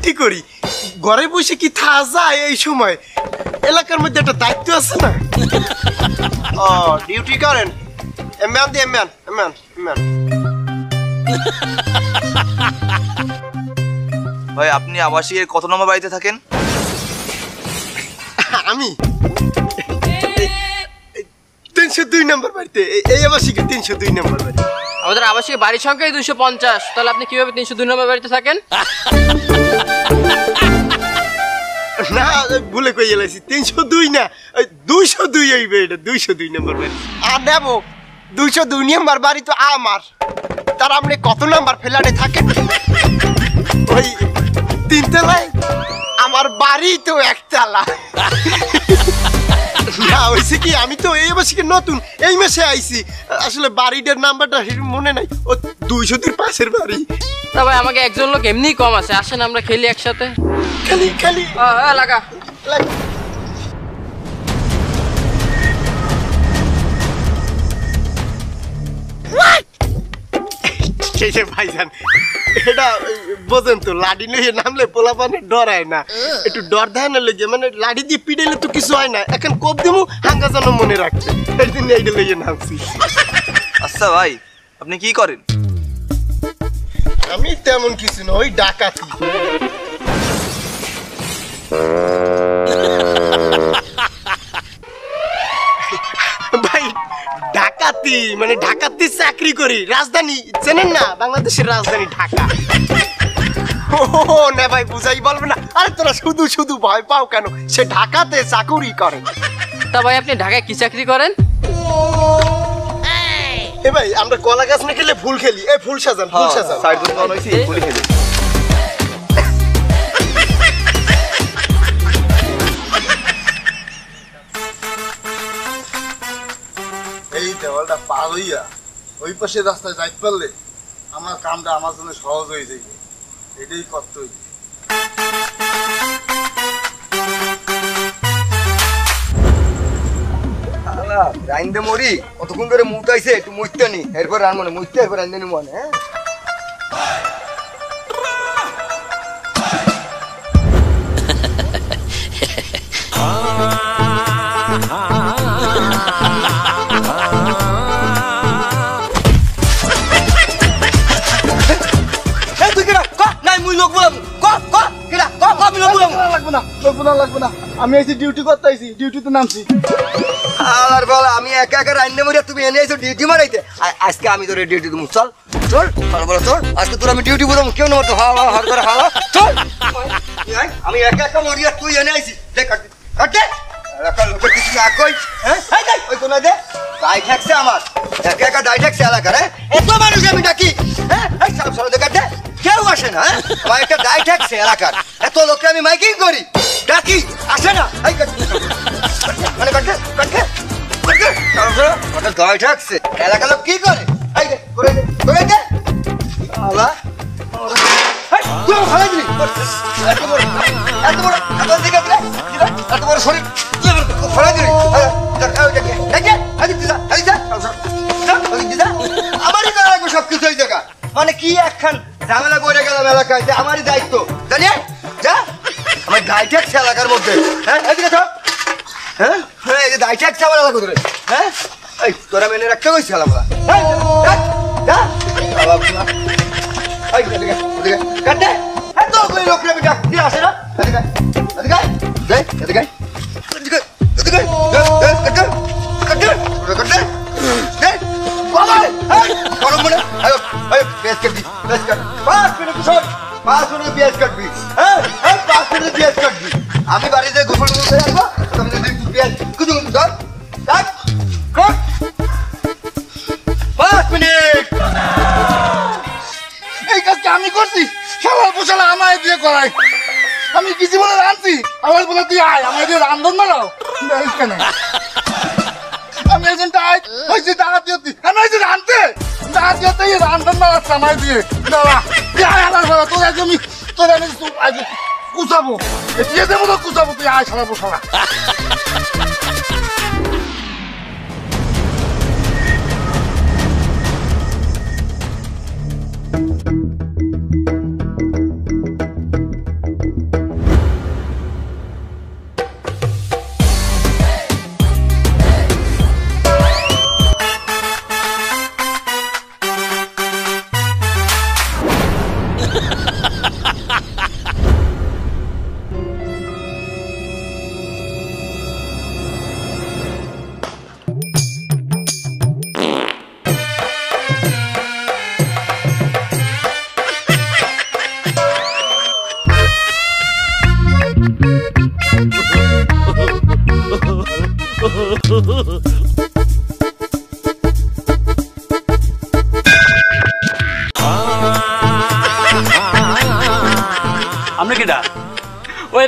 Duty করি, ঘরে বসে কি থাকা যায় এই সময়? এলাকার মধ্যে একটা দায়িত্ব আছে না? ও ডিউটি করেন? এমন দি এমন এমন এমন। ভাই আপনি আবাসিকের কত নম্বর বাড়িতে থাকেন? আমি 302 নম্বর বাড়িতে। এই আবাসিকের 302 নম্বর বাড়ি। আমাদের আবাসিক বাড়ির সংখ্যাই 250, তাহলে আপনি কিভাবে 302 নম্বর বাড়িতে থাকেন? না ভুলে কই এলাইছি, 302 না 202 হইবে, এটা 202 নম্বর বাড়ি। আর দেবো 202 নম্বর বাড়ি তো আমার। তার আপনি কত নাম্বার ফ্ল্যাটে থাকেন? ওই 3 তলায়। আমার বাড়ি তো 1 তলা। না হইছে কি, আমি তো এই আবাসিকে নতুন, এই মাসে আইছি। আসলে বাড়িটার নাম্বারটা মনে নাই। ও 202 পাশের বাড়ি। তা ভাই আমাকে একজন লোক এমনি কম আছে, আসেন আমরা খেলি একসাথে। খালি খালি লাগা ভাইজান, এটা বোঝেন তো, লাঠি নিয়ে নামলে পোলাপানে ডরায় না, একটু ডর দেখানোর লেগে, মানে লাঠি দিয়ে পিটাইলে তো কিছু হয় না। এখন কোপ দেবো হাঙ্গা যেন মনে রাখছে, এই জন্য এইটা লেগে নামছি। আচ্ছা ভাই আপনি কি করেন? আমি তেমন কিছু না, ওই ডাকাতি। ভাই ডাকাতি মানে ঢাকাতে চাকরি করি, রাজধানী চেনেন না? বাংলাদেশের রাজধানী ঢাকা। ও না ভাই বুঝাই বলবে না। আরে তোরা শুধু শুধু ভয় পাও কেন? সে ঢাকাতে চাকরি করে। তা ভাই আপনি ঢাকায় কি চাকরি করেন? এ ভাই আমরা কলা গাছ না খেলে ফুল খেলি। এই ফুল সাজান, ফুল সাজান। সাইড দিন মন হইছে ফুল খেলি। এই দেওয়ালটা পার হইয়া ওই পাশে রাস্তায় যাইতে পারলে আমার কামটা আমার জন্য সহজ হয়ে যাবে, এটাই করতে হইবে। রাইন্দে মরি কতক্ষণ ধরে মুতাইছে, একটু মুইতে নি, এরপর রান মনে মুইতে, এরপর রাইন্দে নি মনে। হ্যাঁ আমি আইছি ডিউটি করতে আইছি, ডিউটিতে নামছি। আর বলা আমি একা একা রাইন্দে মরি, তুমি এনে আইছো ডিউটি মারাইতে। আজকে আমি তোর ডিউটি দেবো, চল চল বলো চল, আজকে তোর আমি ডিউটি বলবো, কেউ নেবো তো হাওয়া হার করে হাওয়া চল। আমি একা একা মরি আর তুই এনে আইছি, দেখ কাটে এলাকার লোকের কিছু না কই। হ্যাঁ ওই কোন দে দায় ঠেকছে আমার, একা একা দায় ঠেকছে এলাকার। হ্যাঁ এত মানুষ আমি ডাকি, হ্যাঁ সব সব কাটে কেউ আসে না। আমার একটা দায় ঠেকছে এলাকার, এত লোককে আমি মাইকিং করি ডাকি আসে না। মানে কাটে কাটে কাটে দায় ঠেকছে এলাকার লোক কি করে? করে দে করে দে আলা তুই খালাই দিলি এত বড় এত দিকে দিলে এত বড় শরীর তুই খালাই দিলি। আমারই করা লাগবে সবকিছু এই জায়গা, মানে কি একখান ঝামেলা করে গেলাম এলাকায়, আমারই দায়িত্ব জানি। যা আমার দায় ঠেকছে এলাকার মধ্যে। হ্যাঁ এদিকে তো হ্যাঁ হ্যাঁ এই যে দায় ঠেকছে আমার এলাকা ধরে। হ্যাঁ এই তোরা মেনে রাখতে গেছিলাম আমরা। কাটে এত লোকরা আমি ডাক দিয়ে আসে না। এদিকে এদিকে এদিকে এদিকে গরম মনে পেঁয়াজ কাটবি, পেঁয়াজ কাট 5 মিনিট শোন, 5 মিনিট পেঁয়াজ কাটবি। হ্যাঁ 5 মিনিট পেঁয়াজ কাটবি। আমি বাড়িতে গোসল করতে আসবো, তুমি যদি পেঁয়াজ কুচু কুচু ধর 5 মিনিট। এই কাজটা আমি করছি, সবার পোশালা আমায় দিয়ে করাই। আমি কি জীবনে রাঁধছি, আমার বলে তুই আয় আমার দিয়ে রান্ধন মারাও কেন? আমি একজনটা আয় হয়েছি টাকা দিয়ে, আমি হয়েছি রাঁধতে টাকা দিয়ে রান্ধন মারাচ্ছে আমায় দিয়ে। দাঁড়া তোর আগে আমি তোর আমি কুচাবো, দিয়ে দেবো তো কুচাবো, তুই আয় সারা পোশালা।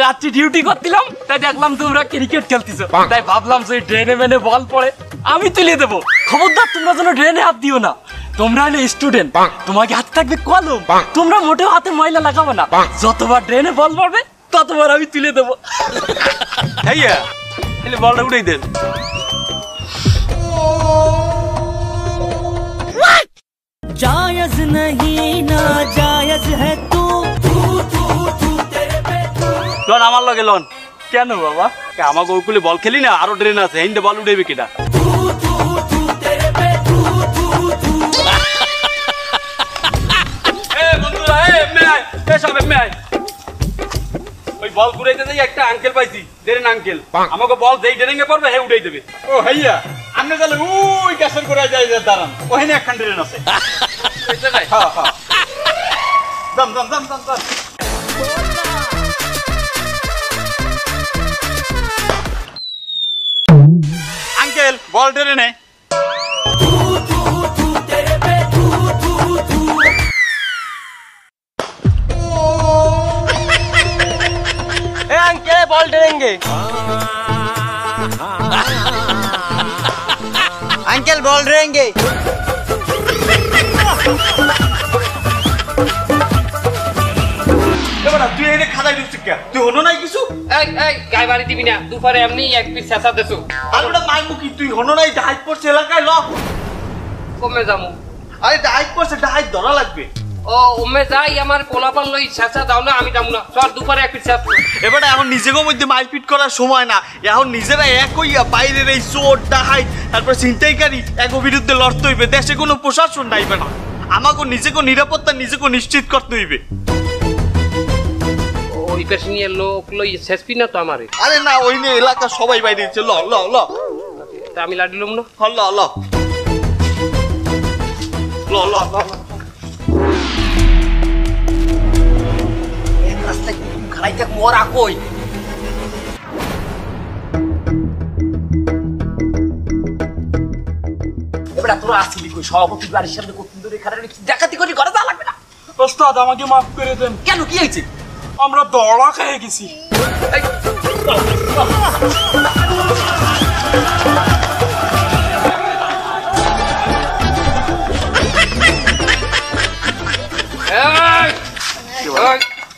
রাত্রি ডিউটি করছিলাম, তাই দেখলাম তোমরা ক্রিকেট খেলতেছো, তাই ভাবলাম যে ড্রেনে মেনে বল পড়ে আমি তুলে দেবো। খবরদার তোমরা যেন ড্রেনে হাত দিও না, তোমরা হলে স্টুডেন্ট, তোমাকে হাতে থাকবে কলম, তোমরা মোটেও হাতে ময়লা লাগাবো না। যতবার ড্রেনে বল পড়বে ততবার আমি তুলে দেবো। ভাইয়া তাহলে বলটা উড়াই দেন। जायज नहीं ना जायज है तू লন আমার লগে লন। কেন বাবা? আমাকে ওইগুলি বল খেলি না, আরো ড্রেন আছে, হিন্দে বল উঠাইবে কিনা? ওই বল ঘুরাইতে যাই একটা আঙ্কেল পাইছি, ড্রেন আঙ্কেল, আমাকে বল যেই ড্রেনে পড়বে হে উঠাই দেবে। ও ভাইয়া আপনি তাহলে ওই ক্যাসেল করে যাই দাঁড়ান, ওখানে একখান ড্রেন আছে। হ্যাঁ হ্যাঁ দম দম দম দম দম। আঙ্কেল বল ড্রেনে। अंकल बॉल डरेंगे। अंकल बॉल डरेंगे। তুই এনে খাতায় ঢুকছিস কে? তুই হনো নাই কিছু? এই এই গায়ে বাড়ি দিবি না, দুপুরে এমনি এক পিস চেঁচা দেছো। আর ওটা মাই মুখি, তুই হনো নাই? ডাইট পড়ছে এলাকায়, ল কমে যামু। আরে ডাইট পড়ছে, ডাইট ধরা লাগবে। ও উমে যাই আমার পোলাপান লই চেঁচা দাও না, আমি যামু না। চল দুপুরে এক পিস চেঁচা। এবারে এখন নিজেকে মধ্যে মারপিট করার সময় না, এখন নিজেরা এক হইয়া বাইরের এই চোর ডাহাই তারপর ছিনতাইকারী এক বিরুদ্ধে লড়তে হইবে। দেশে কোনো প্রশাসন নাইবে না, আমাকে নিজেকে নিরাপত্তা নিজেকে নিশ্চিত করতে হইবে। ওই পেশ নিয়ে লোক লই শেষপি না তো আমারে। আরে না, ওই নিয়ে এলাকা সবাই বাইরে দিচ্ছে, ল ল ল তা আমি লাডিলুম না। হ ল ল ল ল ল। খালাই থাক মোরা কই? এবার তোরা আসলি কই? সভাপতি বাড়ির সামনে কত দূরে খারাপ ডাকাতি করি ঘরে যা লাগবে না। ওস্তাদ আমাকে মাফ করে দেন। কেন কি হয়েছে? আমরা দড়া খেয়ে গেছি।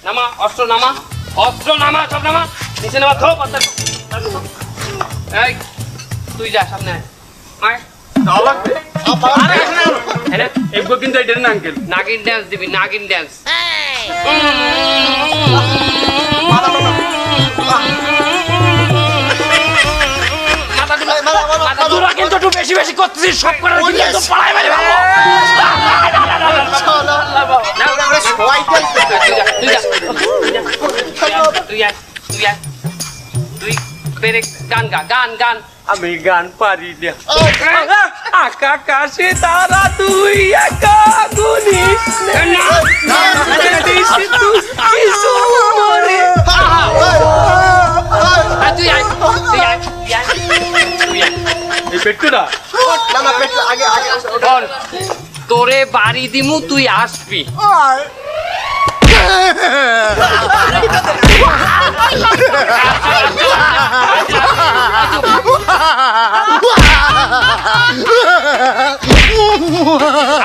নামা অস্ত্র, নামা অস্ত্র, নামা সব নামা, নিচে নামা, ধো পাথর। এই তুই যা সামনে আয়। একবার কিন্তু এটা না আঙ্কেল, নাগিন ড্যান্স দিবি, নাগিন ড্যান্স। তোরা কিন্তু একটু বেশি বেশি করতেছিস, সব করে একদম পাড়ায় মেরে ফেলবো। তুই পেরে গান গা, গান গান। আমি গান পারি না। আকাশে তারা তুই একা গুনিস না, দিস তুই কিছু মরে। তুই আয়, তুই আয়, তুই আয়, তুই আয়। এই পেট্টু না, না না পেট আগে আগে বল, তোরে বাড়ি দিমু, তুই আসবি।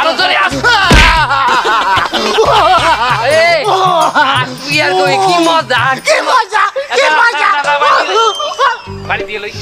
আরো জোরে আস। এই, আসবি আর কই, কি মজা, কি মজা, কি মজা। বাড়ি দিয়ে লই।